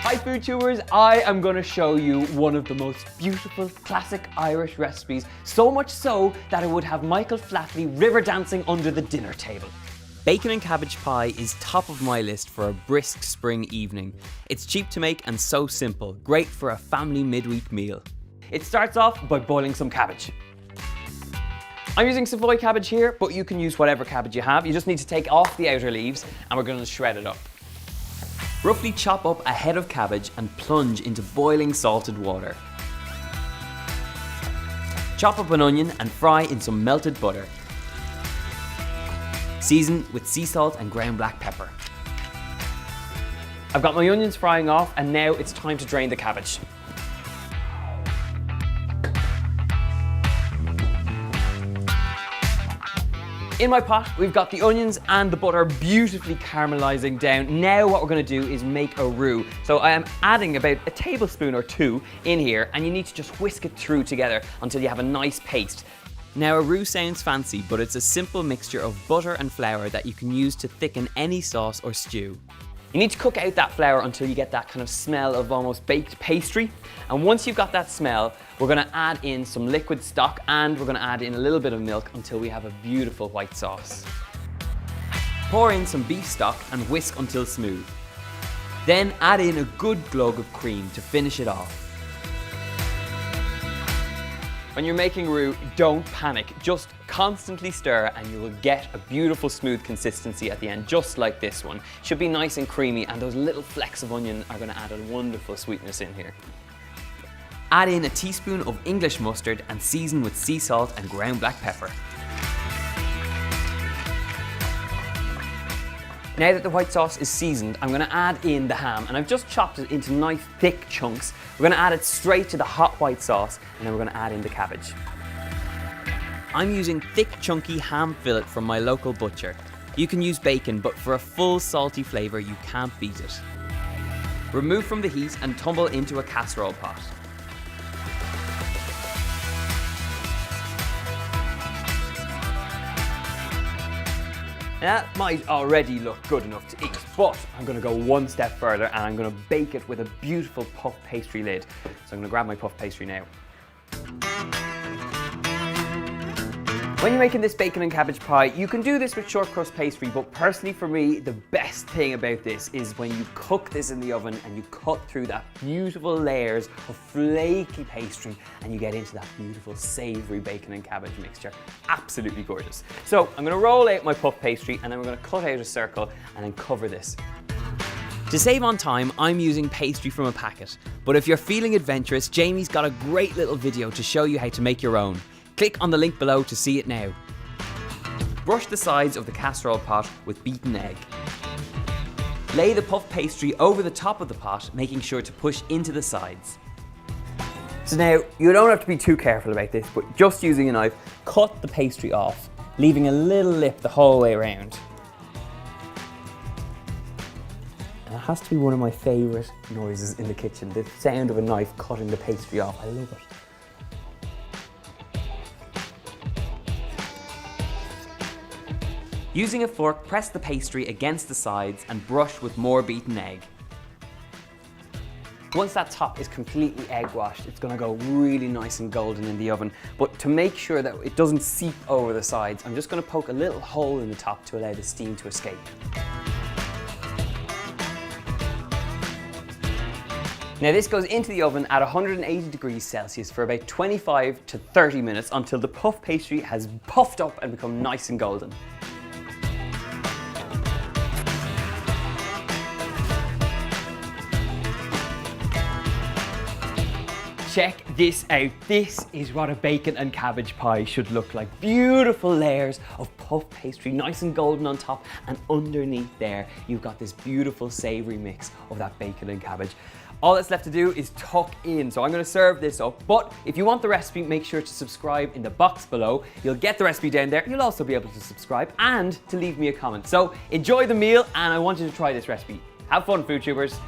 Hi food tubers, I am going to show you one of the most beautiful classic Irish recipes, so much so that it would have Michael Flatley river dancing under the dinner table. Bacon and cabbage pie is top of my list for a brisk spring evening. It's cheap to make and so simple, great for a family midweek meal. It starts off by boiling some cabbage. I'm using Savoy cabbage here, but you can use whatever cabbage you have. You just need to take off the outer leaves and we're going to shred it up. Roughly chop up a head of cabbage and plunge into boiling salted water. Chop up an onion and fry in some melted butter. Season with sea salt and ground black pepper. I've got my onions frying off and now it's time to drain the cabbage. In my pot, we've got the onions and the butter beautifully caramelizing down. Now what we're gonna do is make a roux. So I am adding about a tablespoon or two in here and you need to just whisk it through together until you have a nice paste. Now a roux sounds fancy, but it's a simple mixture of butter and flour that you can use to thicken any sauce or stew. You need to cook out that flour until you get that kind of smell of almost baked pastry. And once you've got that smell, we're gonna add in some liquid stock and we're gonna add in a little bit of milk until we have a beautiful white sauce. Pour in some beef stock and whisk until smooth. Then add in a good glug of cream to finish it off. When you're making roux, don't panic. Just constantly stir and you will get a beautiful smooth consistency at the end, just like this one. Should be nice and creamy and those little flecks of onion are going to add a wonderful sweetness in here. Add in a teaspoon of English mustard and season with sea salt and ground black pepper. Now that the white sauce is seasoned, I'm going to add in the ham and I've just chopped it into nice thick chunks. We're going to add it straight to the hot white sauce and then we're going to add in the cabbage. I'm using thick chunky ham fillet from my local butcher. You can use bacon, but for a full salty flavour you can't beat it. Remove from the heat and tumble into a casserole pot. That might already look good enough to eat, but I'm going to go one step further and I'm going to bake it with a beautiful puff pastry lid. So I'm going to grab my puff pastry now. When you're making this bacon and cabbage pie, you can do this with short crust pastry, but personally for me, the best thing about this is when you cook this in the oven and you cut through that beautiful layers of flaky pastry and you get into that beautiful savoury bacon and cabbage mixture. Absolutely gorgeous. So I'm gonna roll out my puff pastry and then we're gonna cut out a circle and then cover this. To save on time, I'm using pastry from a packet, but if you're feeling adventurous, Jamie's got a great little video to show you how to make your own. Click on the link below to see it now. Brush the sides of the casserole pot with beaten egg. Lay the puff pastry over the top of the pot, making sure to push into the sides. So now, you don't have to be too careful about this, but just using a knife, cut the pastry off, leaving a little lip the whole way around. And it has to be one of my favourite noises in the kitchen, the sound of a knife cutting the pastry off. I love it. Using a fork, press the pastry against the sides and brush with more beaten egg. Once that top is completely egg washed, it's going to go really nice and golden in the oven. But to make sure that it doesn't seep over the sides, I'm just going to poke a little hole in the top to allow the steam to escape. Now this goes into the oven at 180 degrees Celsius for about 25 to 30 minutes until the puff pastry has puffed up and become nice and golden. Check this out. This is what a bacon and cabbage pie should look like. Beautiful layers of puff pastry, nice and golden on top, and underneath there, you've got this beautiful savory mix of that bacon and cabbage. All that's left to do is tuck in. So I'm going to serve this up, but if you want the recipe, make sure to subscribe in the box below. You'll get the recipe down there. You'll also be able to subscribe and to leave me a comment. So enjoy the meal, and I want you to try this recipe. Have fun, food tubers.